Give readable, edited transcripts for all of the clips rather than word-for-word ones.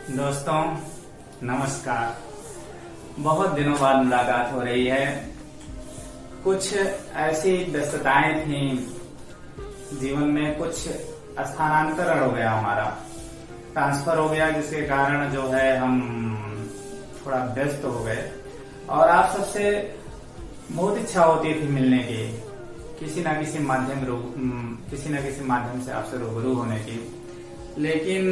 दोस्तों नमस्कार। बहुत दिनों बाद मुलाकात हो रही है। कुछ ऐसी व्यस्तताएं थी जीवन में, कुछ स्थानांतरण हो गया, हमारा ट्रांसफर हो गया, जिसके कारण जो है हम थोड़ा व्यस्त हो गए। और आप सबसे बहुत इच्छा होती थी मिलने की, किसी न किसी माध्यम से आपसे रूबरू होने की, लेकिन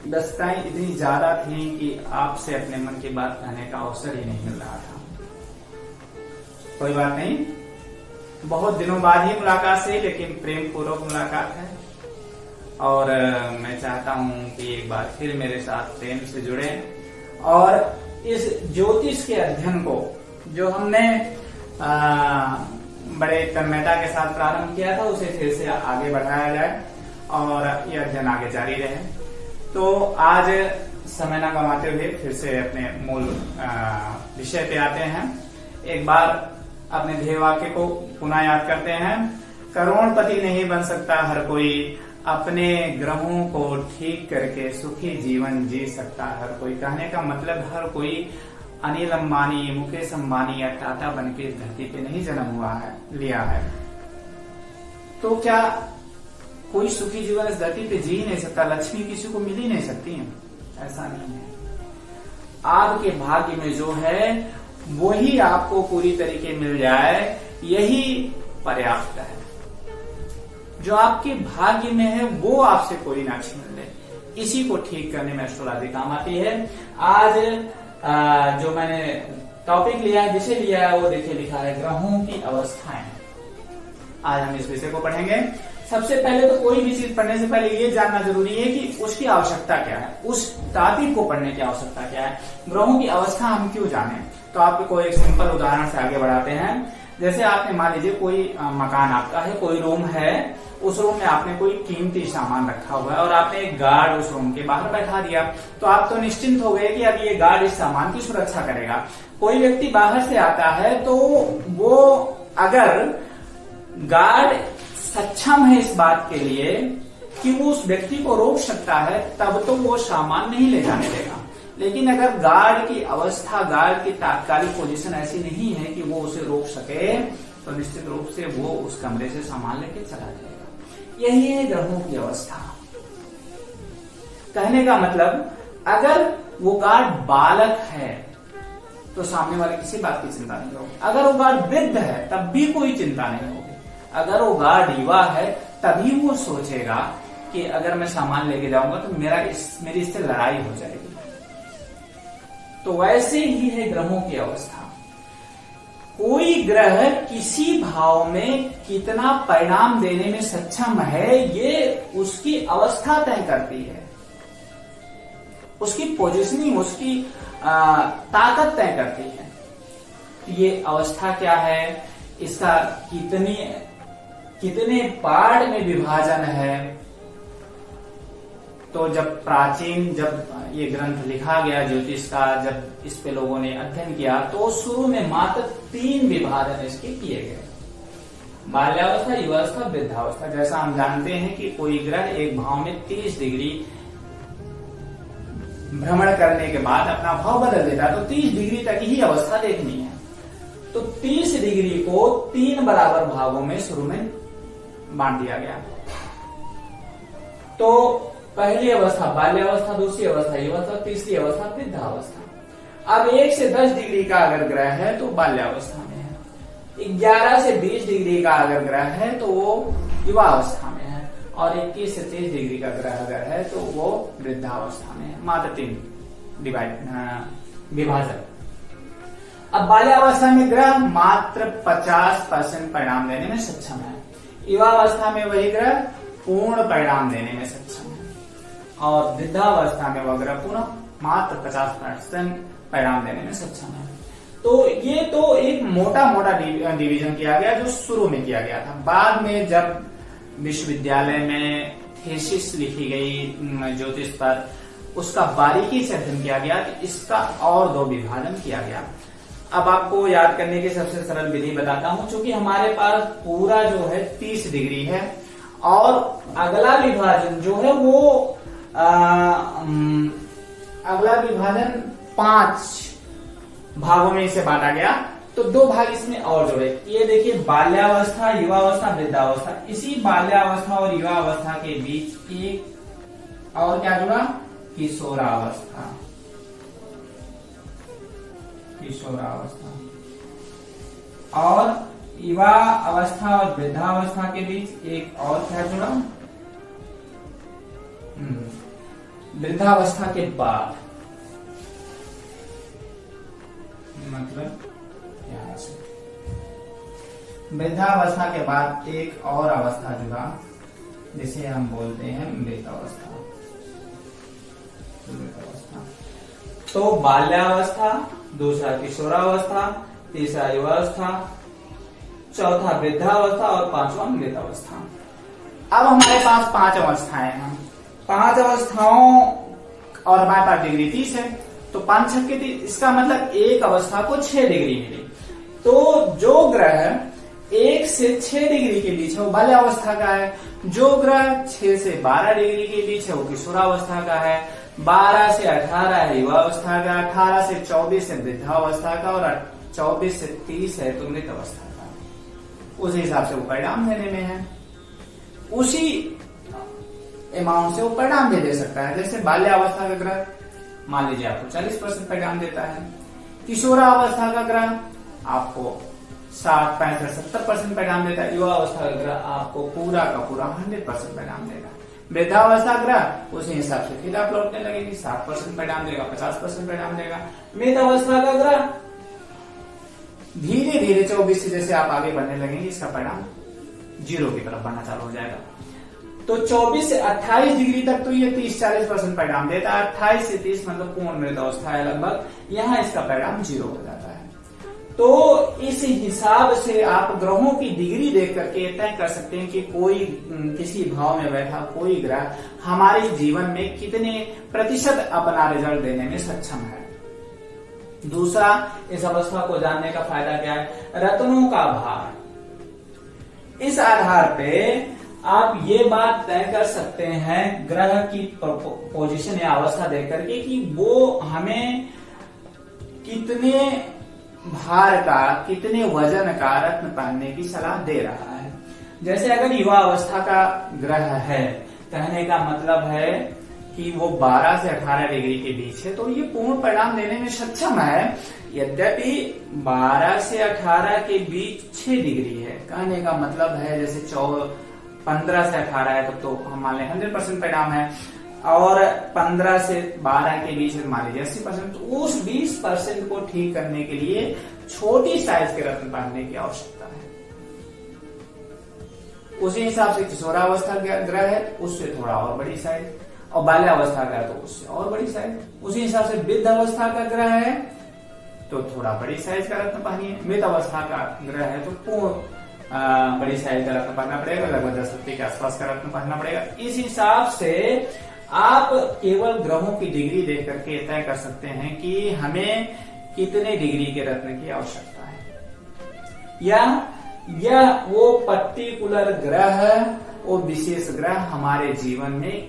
व्यस्तताएं इतनी ज्यादा थी कि आपसे अपने मन की बात कहने का अवसर ही नहीं मिल रहा था। कोई बात नहीं, बहुत दिनों बाद ही मुलाकात से, लेकिन प्रेम पूर्वक मुलाकात है। और मैं चाहता हूं कि एक बार फिर मेरे साथ प्रेम से जुड़े और इस ज्योतिष के अध्ययन को, जो हमने बड़े तन्मयता के साथ प्रारंभ किया था, उसे फिर से आगे बढ़ाया जाए और ये अध्ययन आगे जारी रहे। तो आज समय न गंवाते हुए फिर से अपने मूल विषय पे आते हैं। एक बार अपने ध्येय वाक्य को पुनः याद करते हैं। करोड़पति नहीं बन सकता हर कोई, अपने ग्रहों को ठीक करके सुखी जीवन जी सकता हर कोई। कहने का मतलब हर कोई अनिल अंबानी, मुकेश अंबानी या टाटा बन के इस धरती पे नहीं जन्म लिया है। तो क्या कोई सुखी जीवन इस धरती पे जी नहीं सकता? लक्ष्मी किसी को मिल ही नहीं सकती है? ऐसा नहीं है। आपके भाग्य में जो है वही आपको पूरी तरीके मिल जाए, यही पर्याप्त है। जो आपके भाग्य में है वो आपसे कोई ना छीन ले। इसी को ठीक करने में एस्ट्रोलॉजी काम आती है। आज जो मैंने टॉपिक लिया है, विषय लिया है, वो देखिए लिखा है ग्रहों की अवस्थाएं। आज हम इस विषय को पढ़ेंगे। सबसे पहले तो कोई भी चीज पढ़ने से पहले ये जानना जरूरी है कि उसकी आवश्यकता क्या है, उस टॉपिक को पढ़ने की आवश्यकता क्या है, ग्रहों की अवस्था हम क्यों जाने। तो आपको एक सिंपल उदाहरण से आगे बढ़ाते हैं। जैसे आपने मान लीजिए कोई मकान आपका है, कोई रूम है, उस रूम में आपने कोई कीमती सामान रखा हुआ है और आपने एक गार्ड उस रूम के बाहर बैठा दिया, तो आप तो निश्चिंत हो गए कि अब ये गार्ड इस सामान की सुरक्षा करेगा। कोई व्यक्ति बाहर से आता है तो वो अगर गार्ड सक्षम है इस बात के लिए कि वो उस व्यक्ति को रोक सकता है, तब तो वो सामान नहीं ले जाने देगा। लेकिन अगर गार्ड की अवस्था, गार्ड की तात्कालिक पोजीशन ऐसी नहीं है कि वो उसे रोक सके, तो निश्चित रूप से वो उस कमरे से सामान लेके चला जाएगा। यही है ग्रहों की अवस्था। कहने का मतलब, अगर वो गार्ड बालक है तो सामने वाले किसी बात की चिंता नहीं होगी। अगर वो गार्ड वृद्ध है तब भी कोई चिंता नहीं होगी। अगर वो गार्ड युवा है तभी वो सोचेगा कि अगर मैं सामान लेके जाऊंगा तो मेरी इससे लड़ाई हो जाएगी। तो वैसे ही है ग्रहों की अवस्था। कोई ग्रह किसी भाव में कितना परिणाम देने में सक्षम है, ये उसकी अवस्था तय करती है। उसकी पोजीशनिंग, उसकी ताकत तय करती है। ये अवस्था क्या है, इसका कितने पार्ट में विभाजन है। तो जब ये ग्रंथ लिखा गया ज्योतिष का, जब इस पे लोगों ने अध्ययन किया, तो शुरू में मात्र 3 विभाजन इसके किए गए। बाल्यावस्था, युवावस्था, वृद्धावस्था। जैसा हम जानते हैं कि कोई ग्रह एक भाव में 30 डिग्री भ्रमण करने के बाद अपना भाव बदल देता है, तो 30 डिग्री तक ही अवस्था देखनी है। तो 30 डिग्री को 3 बराबर भागों में शुरू में बांट दिया गया। तो पहली अवस्था बाल्यावस्था, दूसरी अवस्था युवावस्था, तीसरी अवस्था वृद्धावस्था। अब 1 से 10 डिग्री का अगर ग्रह है तो बाल्यावस्था में है। 11 से 20 डिग्री का अगर ग्रह है तो वो युवावस्था में है। और 21 से 30 डिग्री का ग्रह अगर है तो वो वृद्धावस्था में है। मात्र 3 विभाजन। अब बाल्यावस्था में ग्रह मात्र 50% परिणाम देने में सक्षम है। युवावस्था में वही ग्रह पूर्ण परिणाम देने में सक्षम है। और वृद्धावस्था में वह ग्रह पूर्ण मात्र 50% परिणाम देने में सक्षम है। तो ये तो एक मोटा डिवीजन किया गया, जो शुरू में किया गया था। बाद में जब विश्वविद्यालय में थीसिस लिखी गई ज्योतिष पर, उसका बारीकी से अध्ययन किया गया, तो इसका और 2 विभाजन किया गया। अब आपको याद करने की सबसे सरल विधि बताता हूं। क्योंकि हमारे पास पूरा जो है 30 डिग्री है और अगला विभाजन जो है वो अगला विभाजन 5 भागों में इसे बांटा गया, तो 2 भाग इसमें और जुड़े। ये देखिए बाल्यावस्था, युवावस्था, वृद्धावस्था। इसी बाल्यावस्था और युवावस्था के बीच एक और क्या जुड़ा, किशोरावस्था। किशोरावस्था और युवा अवस्था और वृद्धावस्था के बीच एक और क्या जुड़ा, वृद्धावस्था के बाद, मतलब यहां से वृद्धावस्था के बाद एक और अवस्था जुड़ा जिसे हम बोलते हैं मृतावस्था। तो बाल्यावस्था, दूसरा किशोरावस्था, तीसरा युवावस्था, चौथा वृद्धावस्था और 5वां मृतावस्था। अब हमारे पास 5 अवस्थाएं हैं। 5 अवस्थाओं और हमारे पास डिग्री 30 है, तो 5 छक्के 30, इसका मतलब एक अवस्था को 6 डिग्री मिली। तो जो ग्रह 1 से 6 डिग्री के बीच है वो बाल्यावस्था का है, जो ग्रह 6 से 12 डिग्री के बीच है वो किशोरावस्था का है, 12 से 18 है युवावस्था का, 18 से 24 है वृद्धावस्था का और 24 से 30 है तो मृतावस्था का। उस हिसाब से वो परिणाम देने में है, उसी अमाउंट से वो परिणाम भी दे सकता है। जैसे बाल्यावस्था का ग्रह मान लीजिए आपको 40% परिणाम देता है, किशोरावस्था का ग्रह आपको 60, 65, 70% परिणाम देता है, युवावस्था का ग्रह आपको पूरा का पूरा 100% परिणाम देगा। वृद्धावस्था ग्रह उसी हिसाब से फिर आप लौटने लगेगी, 60% परिणाम देगा, 50% परिणाम देगा। मृतावस्था का ग्रह धीरे धीरे 24 से जैसे आप आगे बढ़ने लगेंगे इसका परिणाम 0 की तरफ बढ़ना चालू हो जाएगा। तो 24 से 28 डिग्री तक तो ये 30-40% परिणाम देता है, 28 से 30 मतलब पूर्ण मृतावस्था है लगभग, यहाँ इसका परिणाम 0 हो जाता है। तो इस हिसाब से आप ग्रहों की डिग्री देख करके तय कर सकते हैं कि कोई किसी भाव में बैठा कोई ग्रह हमारे जीवन में कितने प्रतिशत अपना रिजल्ट देने में सक्षम है। दूसरा, इस अवस्था को जानने का फायदा क्या है, रत्नों का भार। इस आधार पे आप ये बात तय कर सकते हैं ग्रह की पोजीशन या अवस्था देख करके कि वो हमें कितने भार का, कितने वजन का रत्न पहनने की सलाह दे रहा है। जैसे अगर युवा अवस्था का ग्रह है, कहने का मतलब है कि वो 12 से 18 डिग्री के बीच है, तो ये पूर्ण परिणाम देने में सक्षम है। यद्यपि 12 से 18 के बीच 6 डिग्री है, कहने का मतलब है जैसे 15 से 18 है तब तो हम मान लें 100% परिणाम है, और 15 से 12 के बीच मान लीजिए 80%। तो उस 20% को ठीक करने के लिए छोटी साइज के रत्न पहनने की आवश्यकता है। उसी हिसाब से किशोरावस्था का ग्रह है, उससे थोड़ा और बड़ी साइज, और बाल्यावस्था का है तो उससे और बड़ी साइज। उसी हिसाब से वृद्धावस्था का ग्रह है तो थोड़ा बड़ी साइज का रत्न पहनिए, मृतावस्था का ग्रह है तो पूर्ण बड़ी साइज का रत्न पहनना पड़ेगा, लगभग 10 रत्ती के आसपास का रत्न पहनना पड़ेगा। इस हिसाब से आप केवल ग्रहों की डिग्री देख करके तय कर सकते हैं कि हमें कितने डिग्री के रत्न की आवश्यकता है, या वो पर्टिकुलर ग्रह, वो विशेष ग्रह हमारे जीवन में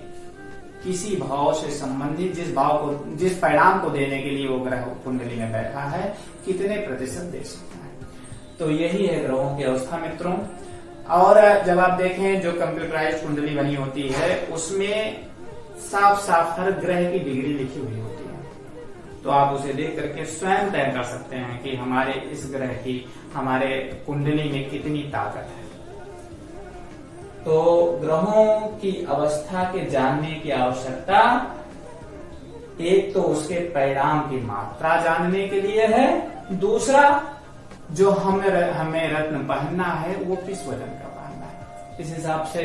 किसी भाव से संबंधित जिस परिणाम को देने के लिए वो ग्रह कुंडली में बैठा है कितने प्रतिशत दे सकता है। तो यही है ग्रहों की अवस्था मित्रों। और जब आप देखें जो कंप्यूटराइज्ड कुंडली बनी होती है उसमें साफ साफ हर ग्रह की डिग्री लिखी हुई होती है, तो आप उसे देख करके स्वयं तय कर सकते हैं कि हमारे इस ग्रह की हमारे कुंडली में कितनी ताकत है। तो ग्रहों की अवस्था के जानने की आवश्यकता एक तो उसके परिणाम की मात्रा जानने के लिए है, दूसरा जो हमें रत्न पहनना है वो किस वजन का पहनना है। इस हिसाब से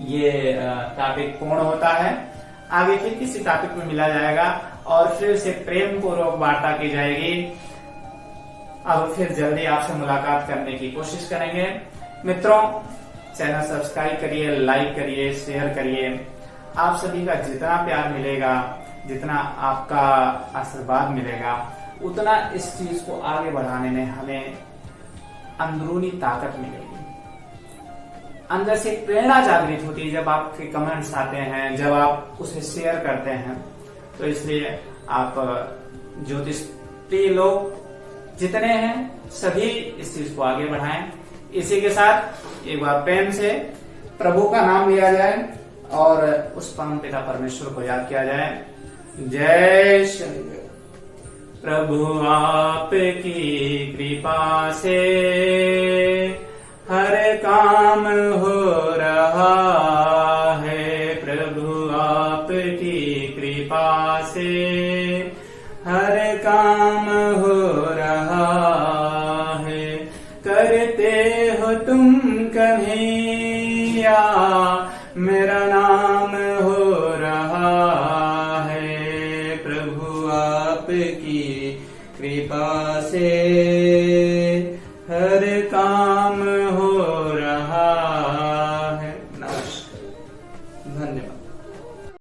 ये टॉपिक पूर्ण होता है। आगे फिर किसी टॉपिक में मिला जाएगा और फिर से प्रेम पूर्वक वार्ता की जाएगी। अब फिर जल्दी आपसे मुलाकात करने की कोशिश करेंगे। मित्रों, चैनल सब्सक्राइब करिए, लाइक करिए, शेयर करिए। आप सभी का जितना प्यार मिलेगा, जितना आपका आशीर्वाद मिलेगा, उतना इस चीज को आगे बढ़ाने में हमें अंदरूनी ताकत मिलेगी। अंदर से प्रेरणा जागृत होती है जब आपके कमेंट्स आते हैं, जब आप उसे शेयर करते हैं। तो इसलिए आप ज्योतिषी लोग जितने हैं सभी इस चीज को आगे बढ़ाएं। इसी के साथ एक बार प्रेम से प्रभु का नाम लिया जाए और उस परम पिता परमेश्वर को याद किया जाए। जय श्री प्रभु आपकी कृपा से हर काम हो रहा है। प्रभु आपकी कृपा से हर काम हो रहा है। करते हो तुम कभी या मेरा नाम हो रहा है। प्रभु आपकी कृपा से हर काम हो रहा है। नमस्कार, धन्यवाद।